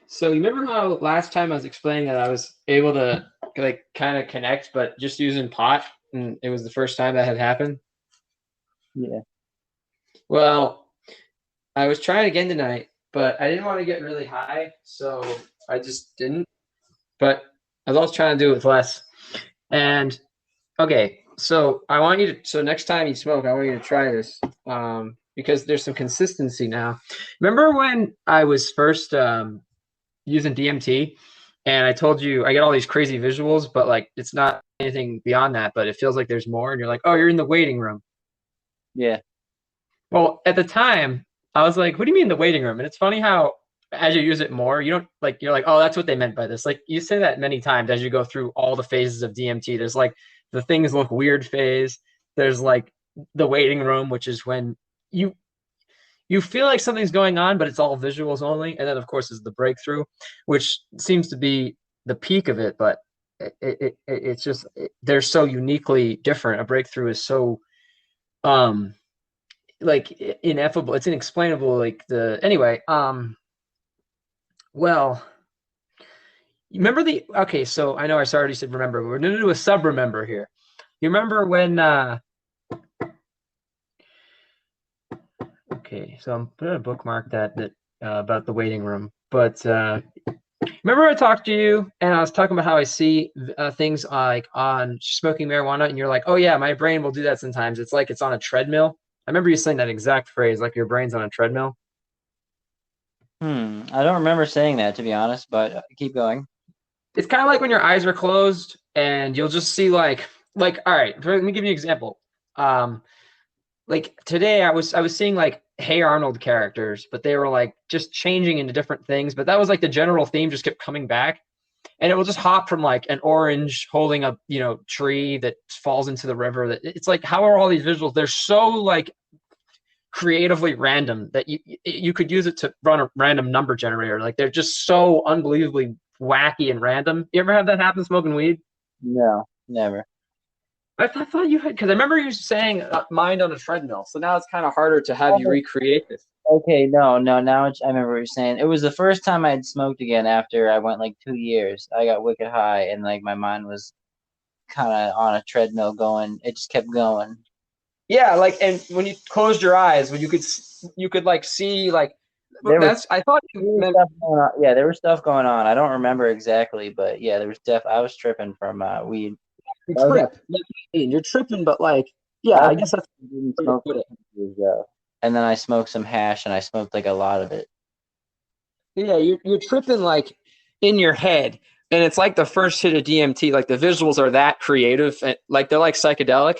So you remember how last time I was explaining that I was able to like kind of connect, but just using pot, and it was the first time that had happened? Yeah. Well, I was trying again tonight, but I didn't want to get really high, so I just didn't. But I was also trying to do it with less. And okay, so I want you to. So next time you smoke, I want you to try this, because there's some consistency now. Remember when I was first using DMT, and I told you I get all these crazy visuals, but like it's not anything beyond that, but it feels like there's more, and you're like, oh, you're in the waiting room. Yeah. Well, at the time, I was like, what do you mean the waiting room? And it's funny how as you use it more, you don't like you're like, oh, that's what they meant by this. Like you say that many times as you go through all the phases of DMT. There's like the things look weird phase. There's like the waiting room, which is when you you feel like something's going on, but it's all visuals only. And then of course is the breakthrough, which seems to be the peak of it, but it's just they're so uniquely different. A breakthrough is so um like ineffable, it's inexplainable, like the anyway well, you remember the okay, so I know I already said remember, but we're gonna do a sub remember here. You remember when okay, so I'm gonna bookmark that about the waiting room, but remember I talked to you and I was talking about how I see things like on smoking marijuana, and you're like, oh yeah, my brain will do that sometimes. It's like it's on a treadmill. I remember you saying that exact phrase, like your brain's on a treadmill. I don't remember saying that, to be honest, but keep going. It's kind of like when your eyes are closed and you'll just see like all right, let me give you an example. um like today I was seeing like Hey Arnold characters, but they were like just changing into different things, but that was like the general theme just kept coming back, and it will just hop from like an orange holding a tree that falls into the river. That it's like, how are all these visuals, they're so like creatively random that you could use it to run a random number generator. Like they're just so unbelievably wacky and random. You ever have that happen smoking weed? No, never. I thought you had, because I remember you saying mind on a treadmill. So now it's kind of harder to have you Oh, recreate this. okay, no, no. Now I remember what you're saying. It was the first time I had smoked again after I went like 2 years. I got wicked high, and like my mind was kind of on a treadmill going. It just kept going. Yeah, like, and when you closed your eyes, when you could like see like There was, that's, I thought there you was meant stuff going on. Yeah, there was stuff going on. I don't remember exactly, but yeah, there was I was tripping from weed. you That was trip. Like, you're tripping, but like, that yeah, was I guess that's I didn't the way to smoke put for it. 2 years ago. And then I smoked some hash, and I smoked like a lot of it. Yeah, you're tripping like in your head, and it's like the first hit of DMT. Like the visuals are that creative, and like they're like psychedelic.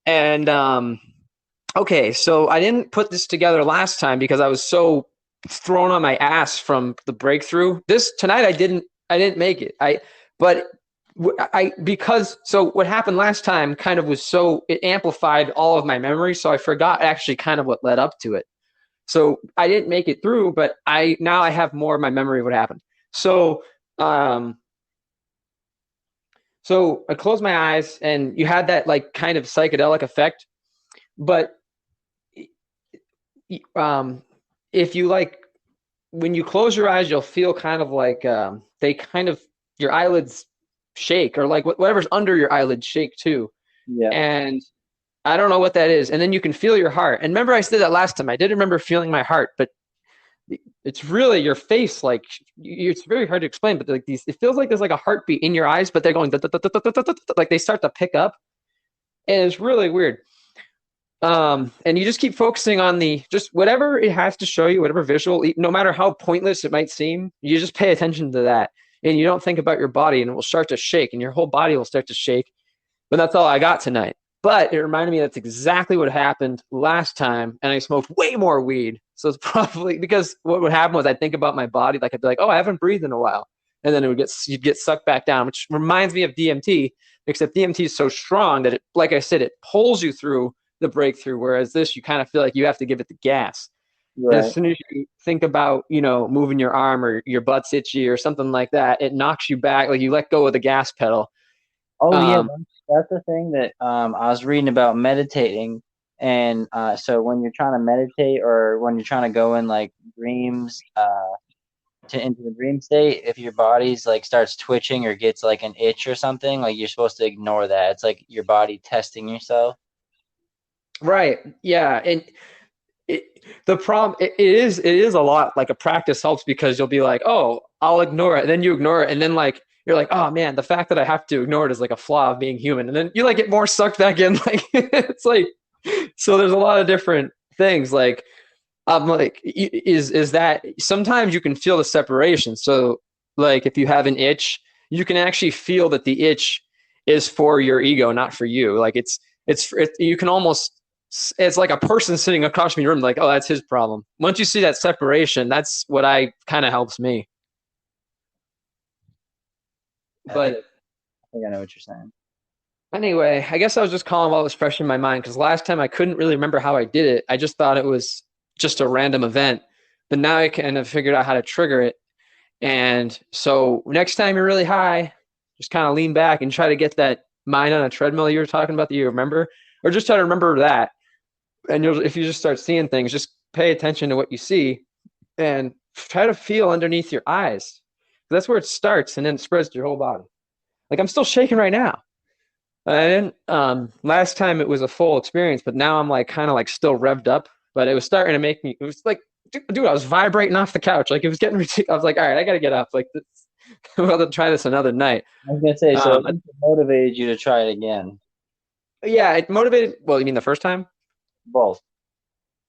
And okay, so I didn't put this together last time because I was so thrown on my ass from the breakthrough. This tonight I didn't make it. But I because so what happened last time kind of was so it amplified all of my memory, so I forgot actually kind of what led up to it. So I didn't make it through, but I now I have more of my memory of what happened. So um so I closed my eyes and you had that like kind of psychedelic effect, but um if you like when you close your eyes, you'll feel kind of like they kind of your eyelids shake, or like whatever's under your eyelids shake too. Yeah. And I don't know what that is. And then you can feel your heart. And remember, I said that last time. I did remember feeling my heart, but it's really your face. Like it's very hard to explain, but like these, it feels like there's like a heartbeat in your eyes, but they're going like they start to pick up, and it's really weird. And you just keep focusing on the just whatever it has to show you, whatever visual, no matter how pointless it might seem, you just pay attention to that, and you don't think about your body, and it will start to shake, and your whole body will start to shake. But that's all I got tonight. But it reminded me that's exactly what happened last time, and I smoked way more weed. So it's probably because what would happen was I'd think about my body, like I'd be like, "Oh, I haven't breathed in a while," and then you'd get sucked back down, which reminds me of DMT. Except DMT is so strong that it, like I said, it pulls you through the breakthrough, whereas this, you kind of feel like you have to give it the gas. And as Right. soon as you think about, moving your arm or your butt's itchy or something like that, it knocks you back. Like you let go of the gas pedal. Oh yeah, Um, that's the thing that I was reading about meditating, and so when you're trying to meditate or when you're trying to go in like dreams, into the dream state, if your body's like starts twitching or gets like an itch or something, like you're supposed to ignore that. It's like your body testing yourself. Right. Yeah. And the problem it is a lot like a practice helps because you'll be like, oh, I'll ignore it, and then you ignore it, and then like you're like, oh man, the fact that I have to ignore it is like a flaw of being human, and then you like get more sucked back in. Like it's like, so there's a lot of different things. Like I'm like, is that sometimes you can feel the separation. So like if you have an itch, you can actually feel that the itch is for your ego, not for you. Like you can almost, it's like a person sitting across from your room, like, oh, that's his problem. Once you see that separation, that's what I kind of helps me. I think But I know what you're saying. anyway, I guess I was just calling while it was fresh in my mind because last time I couldn't really remember how I did it. I just thought it was just a random event. But now I kind of figured out how to trigger it. And so next time you're really high, just kind of lean back and try to get that mind on a treadmill you were talking about that you remember, or just try to remember that. And if you just start seeing things, just pay attention to what you see and try to feel underneath your eyes. That's where it starts and then it spreads to your whole body. Like I'm still shaking right now. And last time it was a full experience, but now I'm like kind of like still revved up. But it was starting to make me. It was like, dude, I was vibrating off the couch. Like it was getting ridiculous. I was like, all right, I got to get up. Like, we'll try this another night. I was gonna say, so Um, it motivated you to try it again. yeah, it motivated. Well, you mean the first time? Both.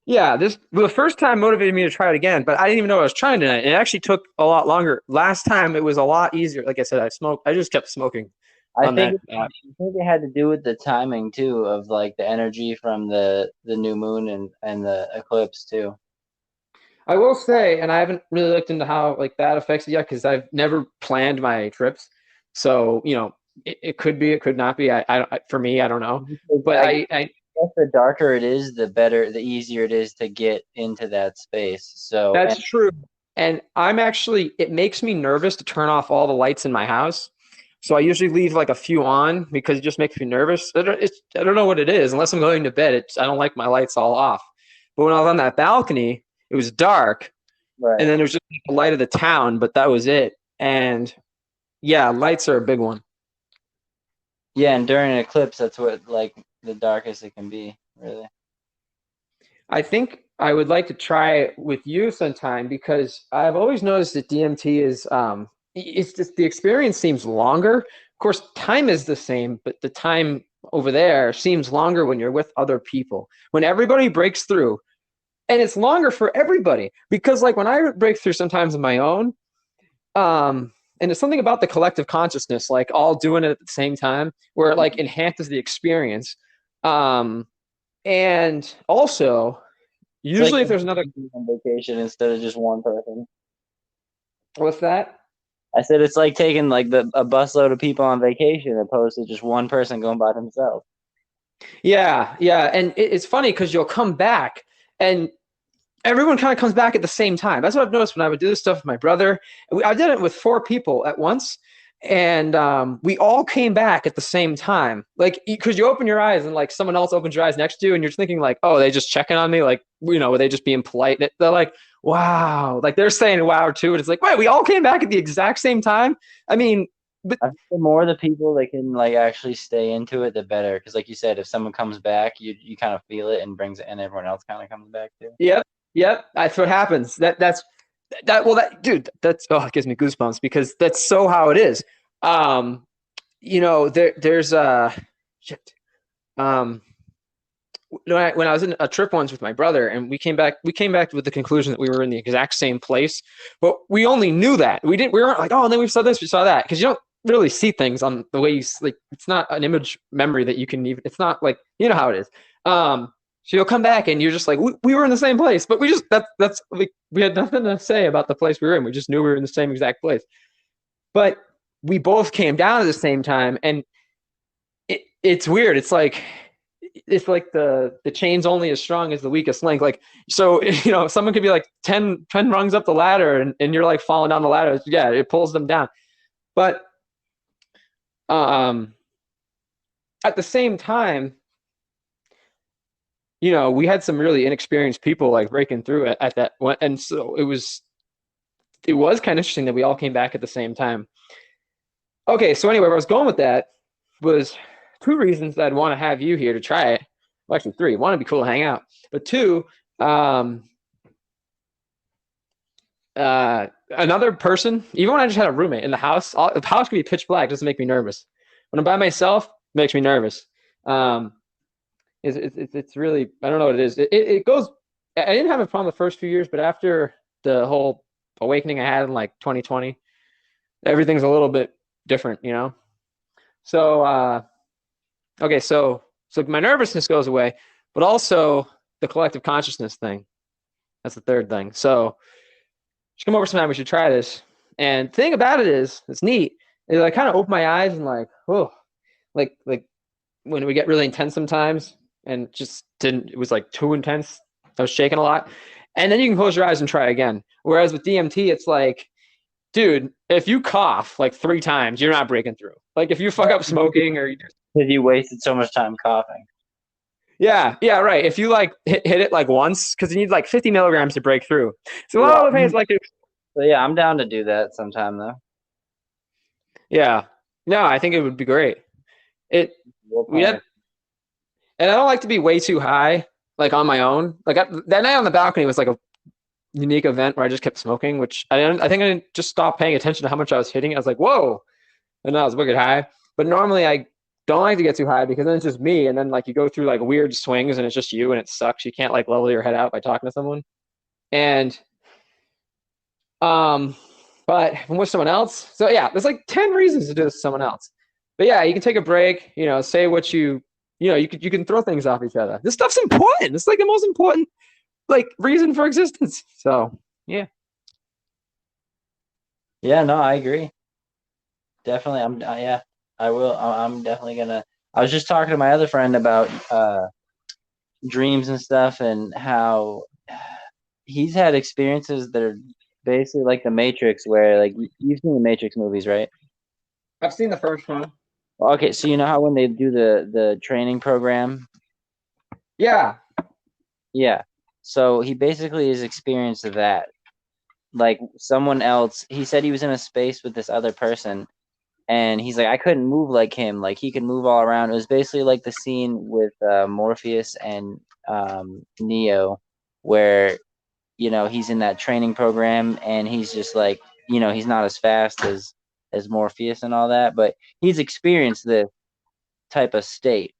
Yeah, the first time motivated me to try it again, but I didn't even know what I was trying tonight. It actually took a lot longer. Last time it was a lot easier. Like I said, I just kept smoking I on think that. I think it had to do with the timing too of like the energy from the new moon and the eclipse too. I will say, and I haven't really looked into how like that affects it yet because I've never planned my trips. So it could be, it could not be. For me, I don't know. But I guess the darker it is, the better, the easier it is to get into that space. So, and that's true. And I'm actually, it makes me nervous to turn off all the lights in my house. So I usually leave like a few on because it just makes me nervous. I don't know what it is. Unless I'm going to bed, I don't like my lights all off. But when I was on that balcony, it was dark, and right. then there was just the light of the town, but that was it. And yeah, lights are a big one. Yeah, and during an eclipse, that's what like the darkest it can be, really. I think I would like to try it with you sometime because I've always noticed that DMT is it's just the experience seems longer. Of course, time is the same, but the time over there seems longer when you're with other people. When everybody breaks through, and it's longer for everybody because like when I break through sometimes on my own, and it's something about the collective consciousness, like all doing it at the same time, where it like enhances the experience. Um, and also It's like usually if there's another, on vacation instead of just one person. what's that? I said it's like taking like a busload of people on vacation opposed to just one person going by themselves. Yeah, yeah. And it's funny because you'll come back and everyone kind of comes back at the same time. That's what I've noticed when I would do this stuff with my brother. I did it with 4 people at once. And we all came back at the same time. Like, because you open your eyes and like someone else opens your eyes next to you and you're thinking like, oh, they just checking on me? Like, were they just being polite? They're like, wow. Like they're saying wow too. And it's like, wait, we all came back at the exact same time? I mean, but I think the more the people that can like actually stay into it, the better. Because like you said, if someone comes back, you kind of feel it and brings it, and everyone else kind of comes back too. yep, yep. That's what happens. Well, that's, oh, it gives me goosebumps because that's so how it is. Um, there's shit. Um, when I was in a trip once with my brother and we came back with the conclusion that we were in the exact same place, but we only knew that. We weren't like, oh, and then we saw this, we saw that. Because you don't really see things on the way you like, it's not an image memory that you can even, it's not like, you know how it is. So you'll come back and you're just like, we were in the same place, but that's like, we had nothing to say about the place we were in. We just knew we were in the same exact place. But we both came down at the same time, and it's weird. It's like the chain's only as strong as the weakest link. Like, so, someone could be like 10 rungs up the ladder and you're like falling down the ladder. Yeah, it pulls them down. But um, at the same time, we had some really inexperienced people like breaking through at that one. And so it was it was kind of interesting that we all came back at the same time. Okay, so anyway, where I was going with that was two reasons that I'd want to have you here to try it. Well, actually, three. One, it'd be cool to hang out, but two, um, another person. Even when I just had a roommate in the house, the house could be pitch black. It doesn't make me nervous. When I'm by myself, it makes me nervous. Um, it's really, I don't know what it is. It goes. I didn't have a problem the first few years, but after the whole awakening I had in like 2020, everything's a little bit different, you know. So okay, so my nervousness goes away, but also the collective consciousness thing. That's the third thing. So should come over sometime. We should try this. And the thing about it is, it's neat. Is I kind of open my eyes and like, oh, like when we get really intense sometimes, and just didn't. It was like too intense. I was shaking a lot, and then you can close your eyes and try again. Whereas with DMT, it's like, dude, if you cough like 3 times, you're not breaking through. Like if you fuck up smoking or Because you wasted so much time coughing. yeah, right. If you like hit it like once, because you need like 50 milligrams to break through. So a Yeah. lot of the pains like, So yeah, I'm down to do that sometime though. yeah, no, I think it would be great. It we had, and I don't like to be way too high, like on my own. Like that night on the balcony was like a unique event where I just kept smoking, which I think I didn't just stop paying attention to how much I was hitting. I was like, whoa, and I was wicked high. But normally I don't like to get too high because then it's just me, and then like you go through like weird swings and it's just you and it sucks. You can't like level your head out by talking to someone. And um, but if I'm with someone else, so yeah, there's like 10 reasons to do this with someone else. But yeah, you can take a break, you know, say what you can throw things off each other. This stuff's important. It's like the most important like reason for existence. So yeah. Yeah, no, I agree. Definitely, yeah, I will. I'm definitely gonna. I was just talking to my other friend about dreams and stuff, and how he's had experiences that are basically like the Matrix, where like you've seen the Matrix movies, right? I've seen the first one. Okay, so you know how when they do the training program, Yeah. yeah. So he basically has experienced that. Like someone else, he said he was in a space with this other person, and he's like, I couldn't move like him. Like he could move all around. It was basically like the scene with Morpheus and Neo, where he's in that training program, and he's just like, he's not as fast as Morpheus and all that, but he's experienced this type of state.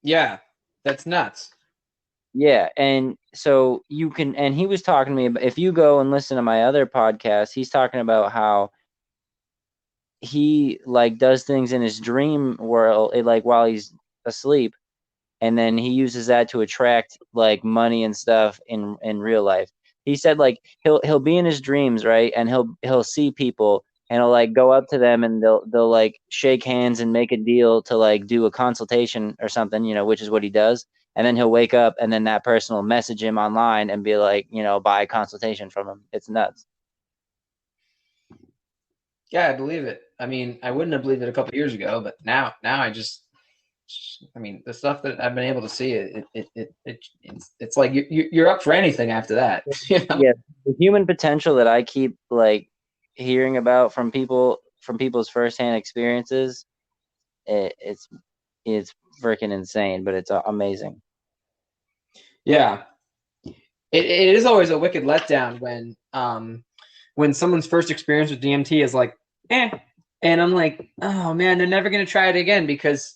Yeah. That's nuts. Yeah, and so you can, and he was talking to me about, if you go and listen to my other podcast, he's talking about how he like does things in his dream world, like while he's asleep, and then he uses that to attract like money and stuff in real life. He said like he'll be in his dreams, right? And he'll see people, and he'll like go up to them, and they'll like shake hands and make a deal to like do a consultation or something, which is what he does. And then he'll wake up, and then that person will message him online and be like, buy a consultation from him. It's nuts. Yeah, I believe it. I mean, I wouldn't have believed it a couple of years ago, but now I mean, the stuff that I've been able to see, it's like you're up for anything after that. You know? Yeah, the human potential that I keep like hearing about from people's firsthand experiences, it's freaking insane, but it's amazing. Yeah, it is always a wicked letdown when someone's first experience with DMT is like, and I'm like, oh man, they're never gonna try it again because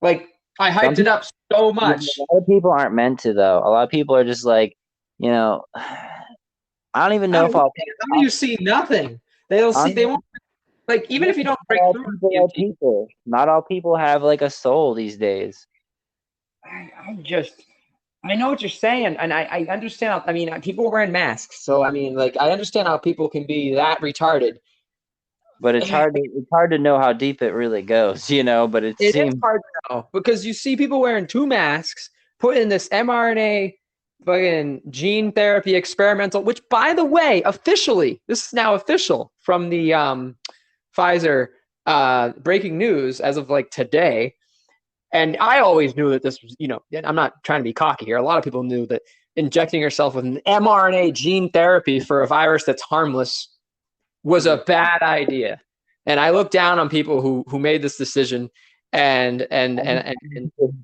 like I hyped it up so much. A lot of people aren't meant to though. A lot of people are just like, I don't even know if I'll. How do you see nothing? They'll see. They won't like even if you don't break through. People. Not all people have like a soul these days. I know what you're saying, and I understand. I mean, people are wearing masks, so I mean, like, I understand how people can be that retarded. But it's hard to know how deep it really goes, But it seems hard to know because you see people wearing 2 masks, put in this mRNA fucking gene therapy experimental, which, by the way, officially, this is now official from the Pfizer breaking news as of like today. And I always knew that this was, I'm not trying to be cocky here. A lot of people knew that injecting yourself with an mRNA gene therapy for a virus that's harmless was a bad idea. And I look down on people who made this decision and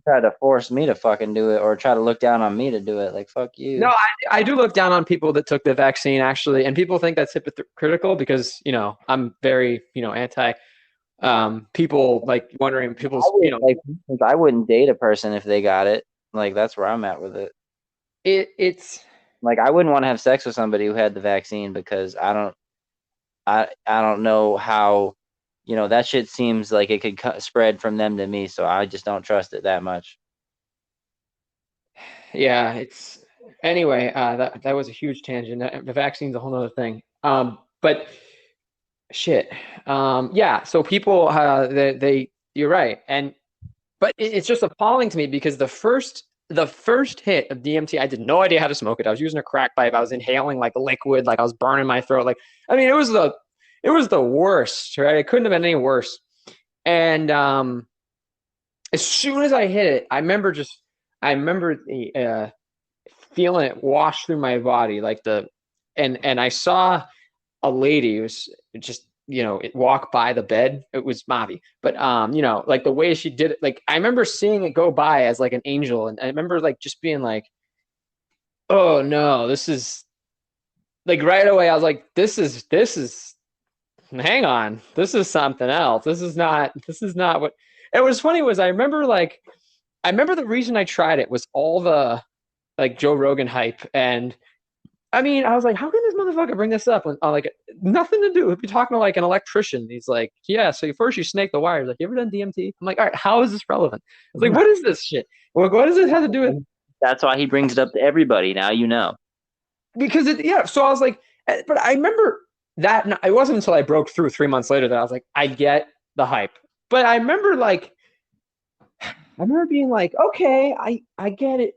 try to force me to fucking do it or try to look down on me to do it. Like, fuck no, you. I do look down on people that took the vaccine actually, and people think that's hypocritical because I'm very anti people like wondering I people's would like I wouldn't date a person if they got it. Like that's where I'm at with it. it's Like I wouldn't want to have sex with somebody who had the vaccine because I don't know how, that shit seems like it could spread from them to me, so I just don't trust it that much. yeah it's anyway that was a huge tangent. The vaccine's a whole other thing, but shit. Yeah, so people they you're right. And but it's just appalling to me because the first hit of DMT, I had no idea how to smoke it. I was using a crack pipe. I was inhaling like liquid, like I was burning my throat. Like, I mean, it was the worst, right? It couldn't have been any worse. And as soon as I hit it, I remember feeling it wash through my body, like and I saw a lady who was just it walk by the bed. It was Mavi, but like the way she did it, like I remember seeing it go by as like an angel, and I remember like just being like, oh no, this is like right away. I was like, this is hang on, this is something else. This is not what. It was funny was I remember the reason I tried it was all the like Joe Rogan hype. And I mean, I was like, how can this motherfucker bring this up on like nothing to do? He'd be talking to like an electrician. He's like, yeah, so first you snake the wires. Like, you ever done DMT? I'm like, all right, how is this relevant? I was like, what is this shit? What does it have to do with? That's why he brings it up to everybody. Now you know. Because yeah. So I was like, but I remember that it wasn't until I broke through 3 months later that I was like, I get the hype. But I remember being like, okay, I get it.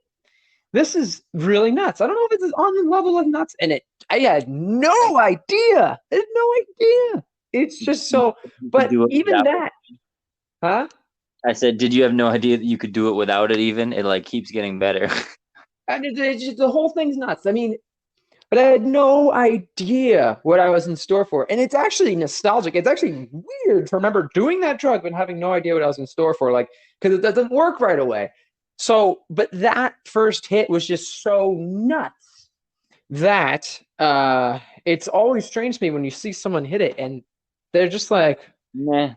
This is really nuts. I don't know if it's on the level of nuts. And I had no idea. I had no idea. It's just so, You could but do it even without. that, huh? I said, did you have no idea that you could do it without it? Even it like keeps getting better. I mean, the whole thing's nuts. I mean, but I had no idea what I was in store for. And it's actually nostalgic. It's actually weird to remember doing that drug but having no idea what I was in store for, like, because it doesn't work right away. So, but that first hit was just so nuts that it's always strange to me when you see someone hit it and they're just like, Nah.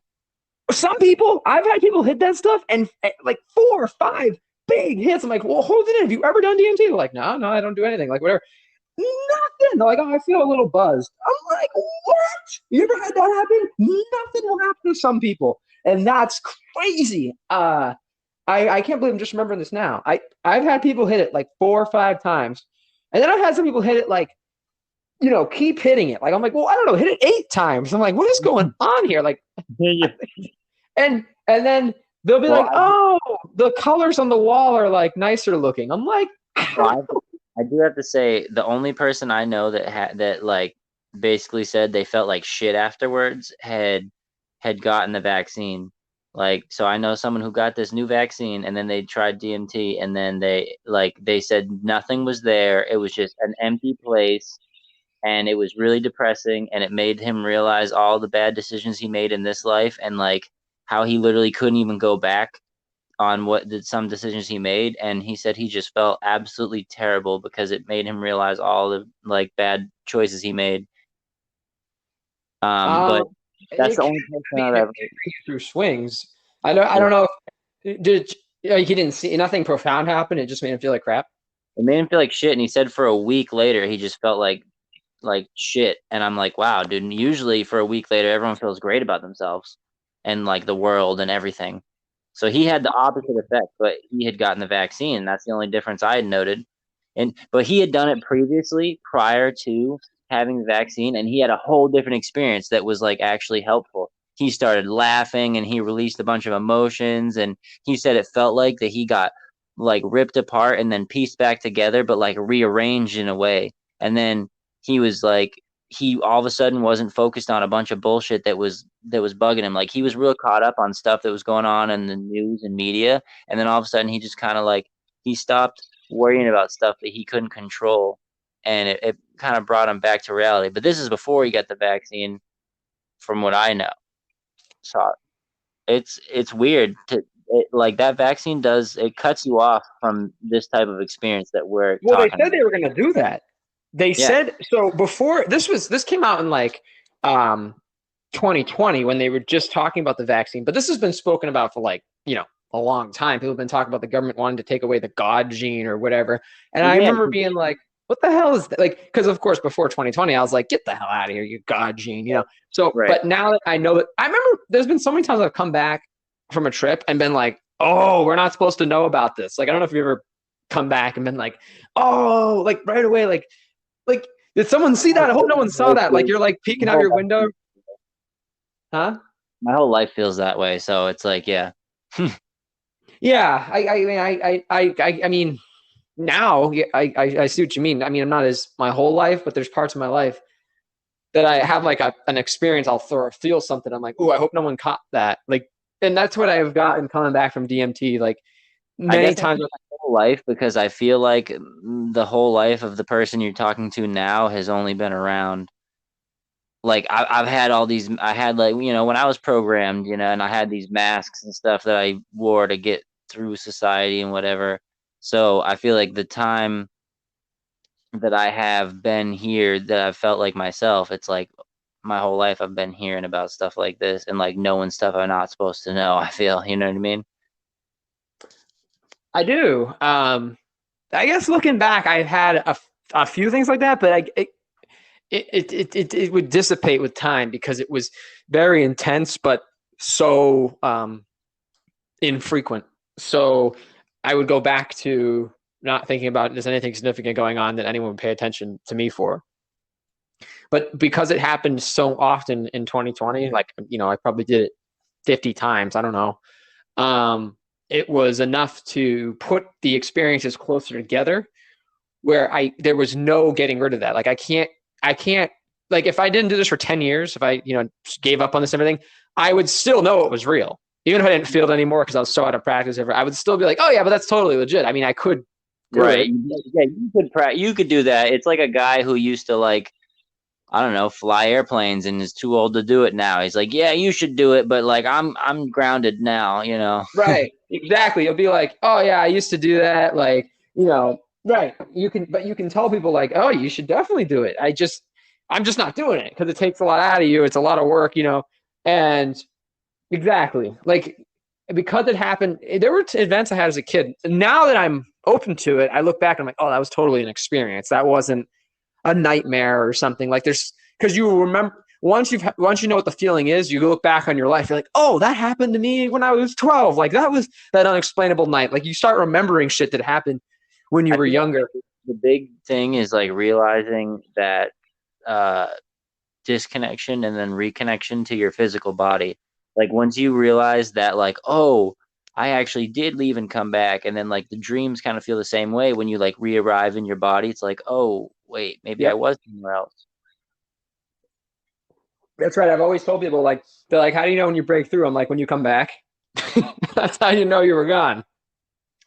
some people, I've had people hit that stuff and like 4 or 5 big hits. I'm like, well, hold it in. Have you ever done DMT? They're like, no, I don't do anything. Like, whatever. Nothing. They're like, oh, I feel a little buzzed. I'm like, what? You ever had that happen? Nothing will happen to some people. And that's crazy. I can't believe I'm just remembering this now. I've had people hit it like 4 or 5 times. And then I've had some people hit it like, keep hitting it. Like, I'm like, well, I don't know, hit it 8 times. I'm like, what is going on here? Like, and then they'll be Well, like, oh, the colors on the wall are like nicer looking. I'm like, I do have to say the only person I know that like basically said they felt like shit afterwards had gotten the vaccine. Like, so I know someone who got this new vaccine and then they tried DMT and then they said nothing was there. It was just an empty place and it was really depressing and it made him realize all the bad decisions he made in this life and like how he literally couldn't even go back on what did some decisions he made, and he said he just felt absolutely terrible because it made him realize all the like bad choices he made. But um, that's it the can only person be I've that ever. it brings you through swings. I don't know if did he didn't see nothing profound happen. It just made him feel like crap. It made him feel like shit, and he said for a week later he just felt like shit. And I'm like, wow, dude. Usually for a week later, everyone feels great about themselves and like the world and everything. So he had the opposite effect, but he had gotten the vaccine. That's the only difference I had noted. But he had done it previously prior to having the vaccine, and he had a whole different experience that was like actually helpful. He started laughing and he released a bunch of emotions, and he said it felt like that he got like ripped apart and then pieced back together, but like rearranged in a way. And then he was like he all of a sudden wasn't focused on a bunch of bullshit that was bugging him. Like he was real caught up on stuff that was going on in the news and media, and then all of a sudden he just kind of like he stopped worrying about stuff that he couldn't control, and it kind of brought him back to reality. But this is before he got the vaccine, from what I know. So it's weird to like that vaccine does it cuts you off from this type of experience that we're Well, they talking said about. they were going to do that. They Yeah, said so before this came out in like um 2020 when they were just talking about the vaccine, but this has been spoken about for like, a long time. People have been talking about the government wanting to take away the God gene or whatever. And I yeah, remember being like, what the hell is that? Like, because of course, before 2020, I was like, get the hell out of here, you God gene. So, right. but now that I know that, I remember there's been so many times I've come back from a trip and been like, oh, we're not supposed to know about this. Like, I don't know if you ever come back and been like, oh, like right away, like, did someone see that? I hope no one saw that. Like, you're like peeking My out whole your window, huh? my whole life feels that way. So it's like, yeah, Yeah, I mean, now yeah, I see what you mean. I mean, I'm not as my whole life, but there's parts of my life that I have like an experience. I'll feel something. I'm like, oh, I hope no one caught that. Like, and that's what I've gotten coming back from DMT. Like I many guess I times. think my whole life because I feel like the whole life of the person you're talking to now has only been around. Like I've had all these. I had like when I was programmed, and I had these masks and stuff that I wore to get through society and whatever. So I feel like the time that I have been here that I've felt like myself, it's like my whole life I've been hearing about stuff like this and like knowing stuff I'm not supposed to know. I feel, you know what I mean? I do. I guess looking back, I've had a few things like that, but it would dissipate with time because it was very intense, but so infrequent. So I would go back to not thinking about there's anything significant going on that anyone would pay attention to me for. But because it happened so often in 2020, like I probably did it 50 times. I don't know. It was enough to put the experiences closer together where there was no getting rid of that. Like I can't like if I didn't do this for 10 years, if I, just gave up on this and everything, I would still know it was real. Even if I didn't feel it anymore because I was so out of practice, I would still be like, oh yeah, but that's totally legit. I mean, I could prove Right. it. Yeah, you could do that. It's like a guy who used to like I don't know, fly airplanes and is too old to do it now. He's like, "Yeah, you should do it, but like I'm grounded now." Right. Exactly. You'll be like, oh yeah, I used to do that. Like, right. But you can tell people like, oh, you should definitely do it. I'm just not doing it because it takes a lot out of you. It's a lot of work. And exactly. Like, because it happened, there were events I had as a kid. Now that I'm open to it, I look back and I'm like, oh, that was totally an experience. That wasn't a nightmare or something. Like because you remember once you know what the feeling is, you look back on your life, you're like, oh, that happened to me when I was 12. Like that was that unexplainable night. Like you start remembering shit that happened when you I were feel younger. like the big thing is like realizing that uh disconnection and then reconnection to your physical body. Like once you realize that like, oh, I actually did leave and come back, and then like the dreams kind of feel the same way when you like re-arrive in your body. It's like, oh, wait, maybe I Yep. was somewhere else. That's right. I've always told people like they're like, how do you know when you break through? I'm like, when you come back. That's how you know you were gone.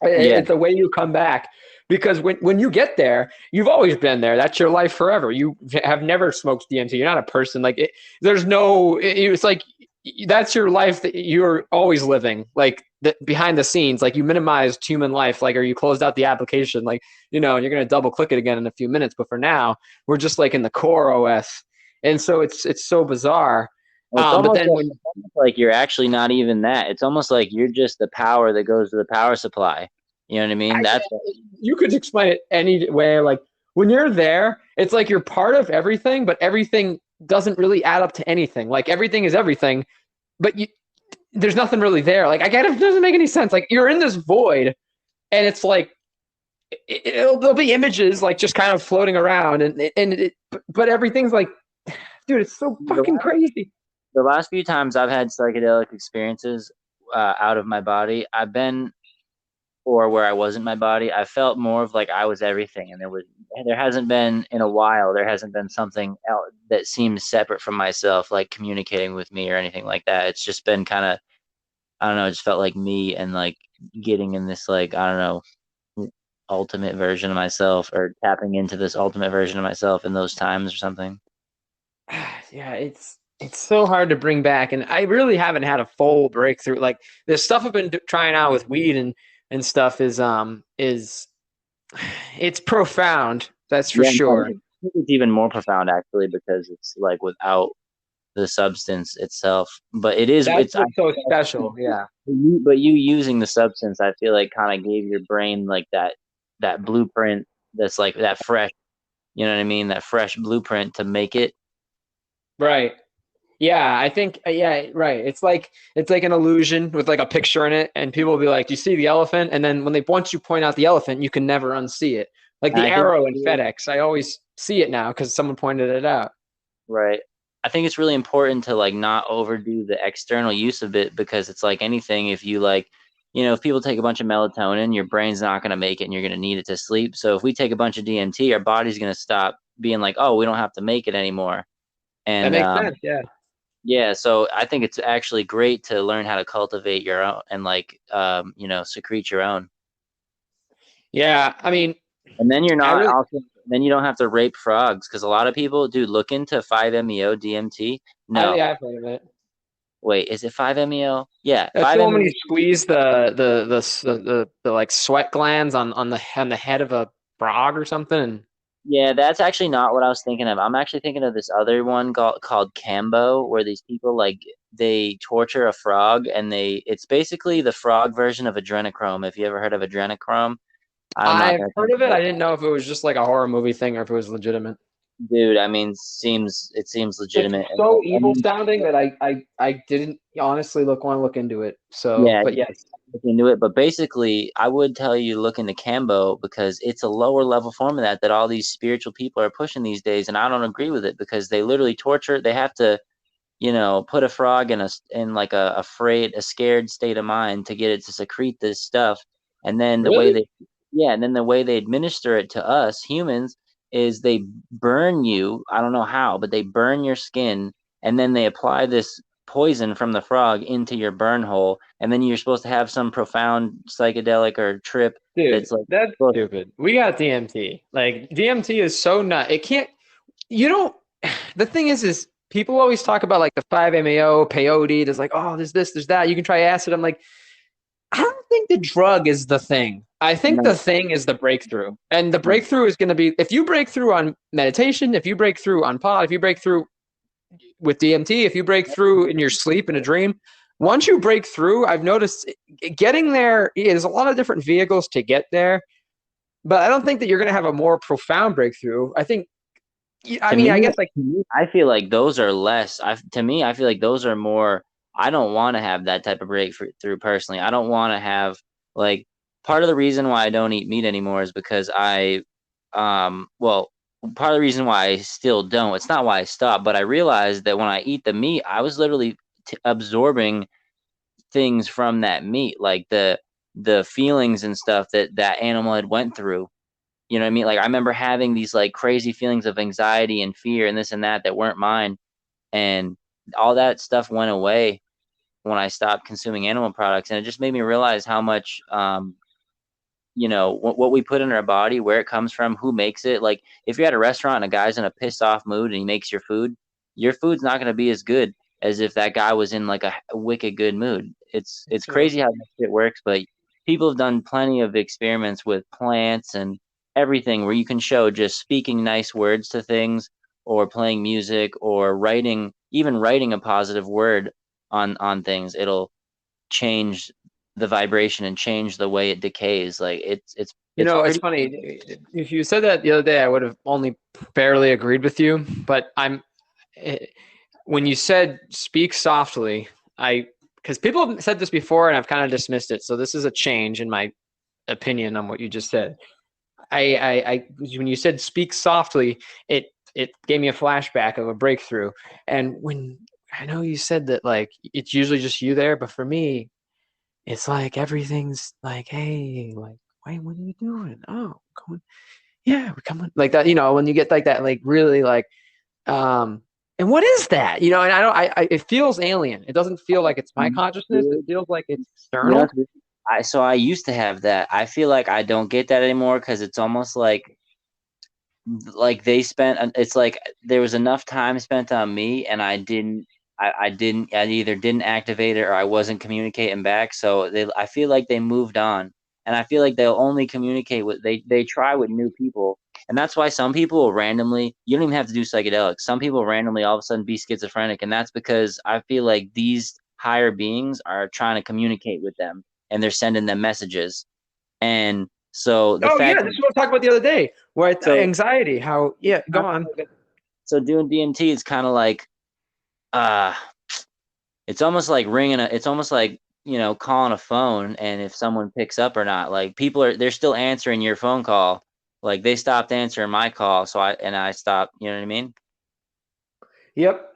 Yeah. It's the way you come back because when you get there, you've always been there. That's your life forever. You have never smoked DMT. You're not a person like it, there's no. It's like that's your life that you're always living. Like behind the scenes, like you minimized human life. Like or you closed out the application. Like and you're gonna double click it again in a few minutes. But for now, we're just like in the core OS, and so it's so bizarre. Well, But then when it's almost like you're actually not even that. It's almost like you're just the power that goes to the power supply. You know what I mean? I, That's you could explain it any way. Like when you're there, it's like you're part of everything, but everything doesn't really add up to anything. Like everything is everything, but there's nothing really there. Like I get it doesn't make any sense. Like you're in this void, and it's like there'll be images like just kind of floating around, but everything's like, dude, it's so the fucking crazy. the last few times I've had psychedelic experiences out of my body, I've been or where I was in my body, I felt more of like I was everything, and there hasn't been in a while. There hasn't been something else that seems separate from myself, like communicating with me or anything like that. It's just been kind of I don't know. It just felt like me and like getting in this like I don't know ultimate version of myself or tapping into this ultimate version of myself in those times or something. Yeah, it's so hard to bring back, and I really haven't had a full breakthrough. Like the stuff I've been trying out with weed and stuff is it's profound. That's for Yeah, no, sure. I think it's even more profound actually because it's like without the substance itself. But it is That's it's I what's so special. Yeah. but you using the substance, I feel like kind of gave your brain like that blueprint that's like that fresh, you know what I mean? That fresh blueprint to make it. Right. Yeah, I think yeah, right. It's like an illusion with like a picture in it, and people will be like, "Do you see the elephant?" And then when they once you point out the elephant, you can never unsee it. Like And the I think arrow in FedEx, I always see it now because someone pointed it out. right. I think it's really important to like not overdo the external use of it because it's like anything, if you like, if people take a bunch of melatonin, your brain's not going to make it and you're going to need it to sleep. So if we take a bunch of DMT, our body's going to stop being like, oh, we don't have to make it anymore. That And makes sense. Yeah. yeah, so I think it's actually great to learn how to cultivate your own and like secrete your own. Yeah. I mean, And then you're I not really, also then you don't have to rape frogs because a lot of people, dude, look into 5-MeO DMT. No, yeah, I've heard of it. wait, is it 5-MeO? Yeah, That's the one when 5-MeO. you squeeze the like sweat glands on the head of a frog or something. Yeah, that's actually not what I was thinking of. I'm actually thinking of this other one called Cambo, where these people like they torture a frog and it's basically the frog version of adrenochrome. If you ever heard of adrenochrome, I'm not I've gonna heard talk of it. about I didn't know if it was just like a horror movie thing or if it was legitimate. dude. I mean, it seems It's legitimate. And so I evil mean, sounding that I didn't honestly want to look into it. So, yeah, but yes, look into it. But basically, I would tell you look into Cambo because it's a lower level form of that all these spiritual people are pushing these days, and I don't agree with it because they literally torture. They have to put a frog in like a scared state of mind to get it to secrete this stuff. And then really, and then the way they administer it to us humans is they burn you. I don't know how, but they burn your skin and then they apply this poison from the frog into your burn hole. And then you're supposed to have some profound psychedelic or trip dude, that's like, that's well, stupid. We got DMT. Like DMT is so nut. It can't. You don't. The thing is people always talk about like the 5-MeO peyote. There's like, oh, there's this, there's that. You can try acid. I'm like, I don't think the drug is the thing. I think the no, thing is the breakthrough. And the breakthrough is going to be if you break through on meditation, if you break through on pod, if you break through with DMT, if you break through in your sleep in a dream, once you break through, I've noticed getting there, there's a lot of different vehicles to get there, but I don't think that you're going to have a more profound breakthrough. I think, I to mean, me, I guess like, I feel like those are less. To me, I feel like those are more. I don't want to have that type of breakthrough personally. I don't want to have like part of the reason why I don't eat meat anymore is because well, part of the reason why I still don't. It's not why I stopped, but I realized that when I eat the meat, I was literally absorbing things from that meat, like the feelings and stuff that that animal had went through. You know what I mean? Like I remember having these like crazy feelings of anxiety and fear and this and that weren't mine, and all that stuff went away when I stopped consuming animal products, and it just made me realize how much what we put in our body, where it comes from, who makes it. Like if you're at a restaurant and a guy's in a pissed off mood and he makes your food's not going to be as good as if that guy was in like a wicked good mood. It's true. crazy how that shit works, but people have done plenty of experiments with plants and everything where you can show just speaking nice words to things or playing music or even writing a positive word on things. It'll change the vibration and change the way it decays. Like it's It's pretty. funny. If you said that the other day, I would have only barely agreed with you, but eh, when you said speak softly, because people have said this before and I've kind of dismissed it. So this is a change in my opinion on what you just said. When you said speak softly, it gave me a flashback of a breakthrough. And when I know you said that like it's usually just you there, but for me, it's like everything's like, hey, like, wait, what are you doing? Oh, going, yeah, we're coming like that. When you get like that, like really like, um, and what is that? And I don't, it feels alien. It doesn't feel like it's my consciousness. It feels like it's You know, external. I used to have that. I feel like I don't get that anymore because it's almost like they spent it's like there was enough time spent on me and I either didn't activate it or I wasn't communicating back, so I feel like they moved on, and I feel like they'll only communicate with they try with new people, and that's why some people will randomly, you don't even have to do psychedelics, some people randomly all of a sudden be schizophrenic, and that's because I feel like these higher beings are trying to communicate with them and they're sending them messages. And so the Oh yeah, fact this is what I talked about the other day. Where so anxiety, how yeah, go on. so doing DMT is kind of like uh it's almost like it's almost like, calling a phone, and if someone picks up or not, like they're still answering your phone call. Like they stopped answering my call, so I stopped, you know what I mean? Yep.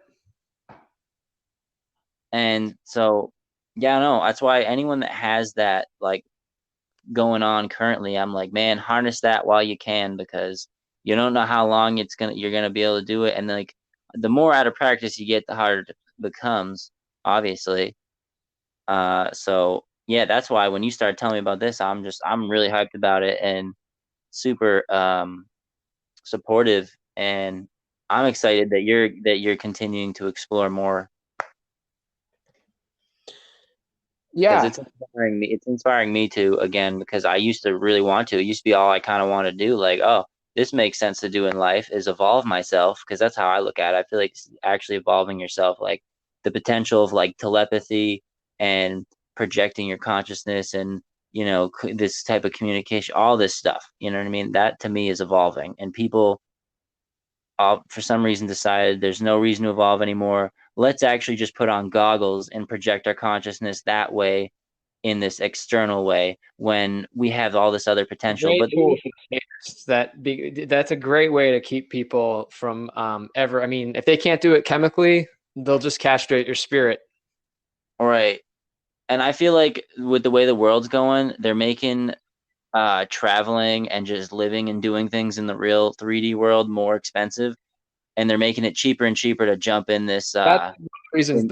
And so yeah, no, that's why anyone that has that like going on currently, I'm like, man, harness that while you can, because you don't know how long you're gonna be able to do it. And like the more out of practice you get, the harder it becomes, obviously. So yeah, that's why when you started telling me about this, I'm really hyped about it and super supportive, and I'm excited that you're continuing to explore more, because Yeah. it's inspiring me. It's inspiring me to, again, because I used to really want to. It used to be all I kind of want to do. Like, oh, this makes sense to do in life is evolve myself, because that's how I look at it. I feel like it's actually evolving yourself, like the potential of like telepathy and projecting your consciousness and this type of communication, all this stuff. You know what I mean? That to me is evolving, and people all for some reason decided there's no reason to evolve anymore. Let's actually just put on goggles and project our consciousness that way, in this external way, when we have all this other potential. Great But tool for the scanners. That's a great way to keep people from ever. I mean, if they can't do it chemically, they'll just castrate your spirit. all right, and I feel like with the way the world's going, they're making traveling and just living and doing things in the real 3D world more expensive, and they're making it cheaper and cheaper to jump in this That's one of the reasons in,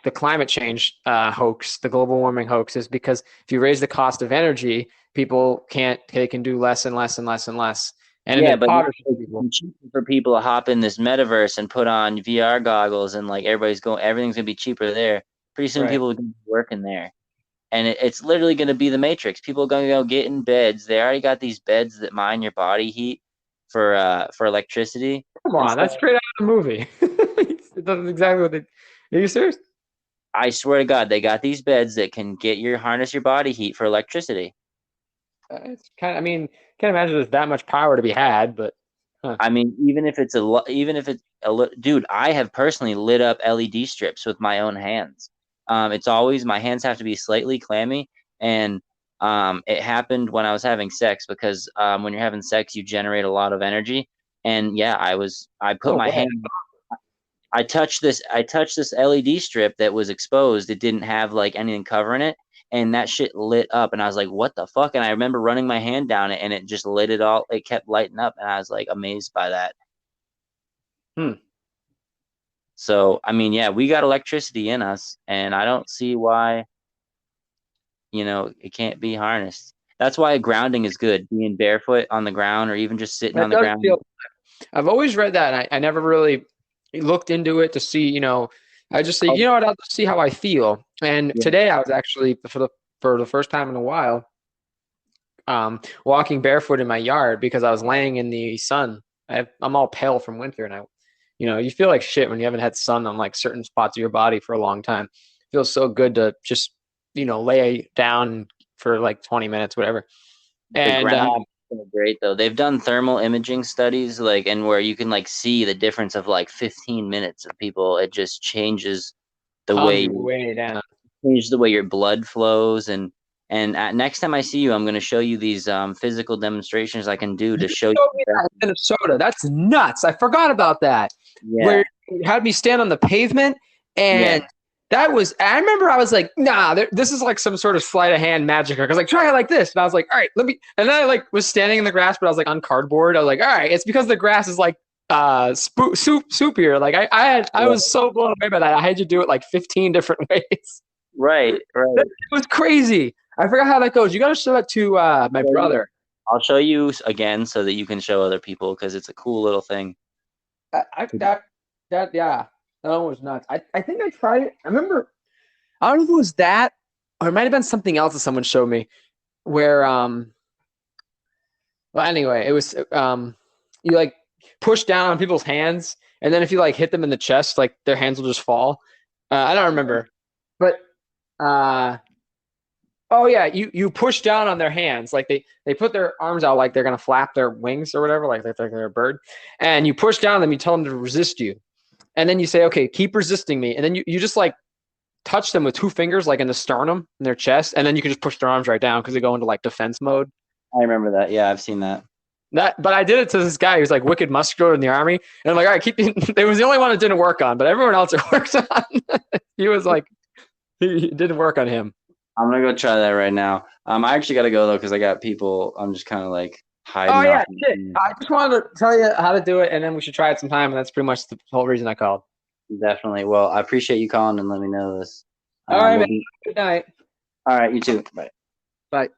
the climate change hoax, the global warming hoax, is because if you raise the cost of energy, people can't. They can do less and less and less and less, and it yeah, but now impoverishes it's people. cheaper for people to hop in this metaverse and put on VR goggles, and like everything's gonna be cheaper there. Pretty soon Right. people are gonna be working there. And it's literally going to be the Matrix. People are going to go get in beds. They already got these beds that mine your body heat for electricity Come and on, stuff. that's straight out of the movie. That's exactly what they. Are you serious? I swear to God, they got these beds that can harness your body heat for electricity. It's kind of. I mean, can't imagine there's that much power to be had, but huh. I mean, even if it's dude, I have personally lit up LED strips with my own hands. It's always my hands have to be slightly clammy, and it happened when I was having sex, because when you're having sex, you generate a lot of energy. And yeah, I put No my way. hand, I touched this LED strip that was exposed. It didn't have like anything covering it, and that shit lit up, and I was like, what the fuck? And I remember running my hand down it, and it just lit it all, it kept lighting up, and I was like amazed by that. Hmm. So I mean, yeah, we got electricity in us, and I don't see why, it can't be harnessed. That's why grounding is good, being barefoot on the ground or even just sitting That on the does ground. feel. I've always read that, and I never really looked into it to see. I just say, Oh, I'll just see how I feel. And yeah, today, I was actually for the first time in a while, walking barefoot in my yard because I was laying in the sun. I'm all pale from winter, and you feel like shit when you haven't had sun on like certain spots of your body for a long time. It feels so good to just lay down for like 20 minutes, whatever. the And ground is great though. They've done thermal imaging studies, like, and where you can like see the difference of like 15 minutes of people. It just the calms way you you way down. changes the way your blood flows. And next time I see you, I'm going to show you these physical demonstrations I can do You to show showed me you. that in Minnesota. That's nuts. I forgot about that. Where Yeah, you had me stand on the pavement, yeah, and that was. I remember I was like, "Nah, this is like some sort of sleight of hand magic." Because like, try it like this, and I was like, "All right, let me." And then I like was standing in the grass, but I was like on cardboard. I was like, "All right, it's because the grass is like soupier." Like I yeah. was so blown away by that. I had you do it like 15 different ways. Right, It right. was crazy. I forgot how that goes. You got to show that to my brother. I'll show you again so that you can show other people because it's a cool little thing. Yeah, that one was nuts. I think I tried it. I remember. I don't know if it was that, or it might have been something else that someone showed me. Where well, anyway, it was you like push down on people's hands, and then if you like hit them in the chest, like their hands will just fall. I don't remember, but uh oh yeah, you push down on their hands, like they put their arms out like they're gonna flap their wings or whatever, like they're a bird, and you push down on them. You tell them to resist you, and then you say, okay, keep resisting me, and then you just like touch them with 2 fingers, like in the sternum in their chest, and then you can just push their arms right down because they go into like defense mode. I remember that. Yeah, I've seen that. But I did it to this guy who's like wicked muscular in the army, and I'm like, all right, keep. It was the only one it didn't work on, but everyone else it works on. He was like, he didn't work on him. I'm gonna go try that right now. I actually gotta go though because I got people. I'm just kind of like Oh hiding yeah, off. shit. I just wanted to tell you how to do it, and then we should try it sometime. And that's pretty much the whole reason I called. Definitely. Well, I appreciate you calling and letting me know this. All right, We'll man. Good night. all right, you too. Bye. Bye.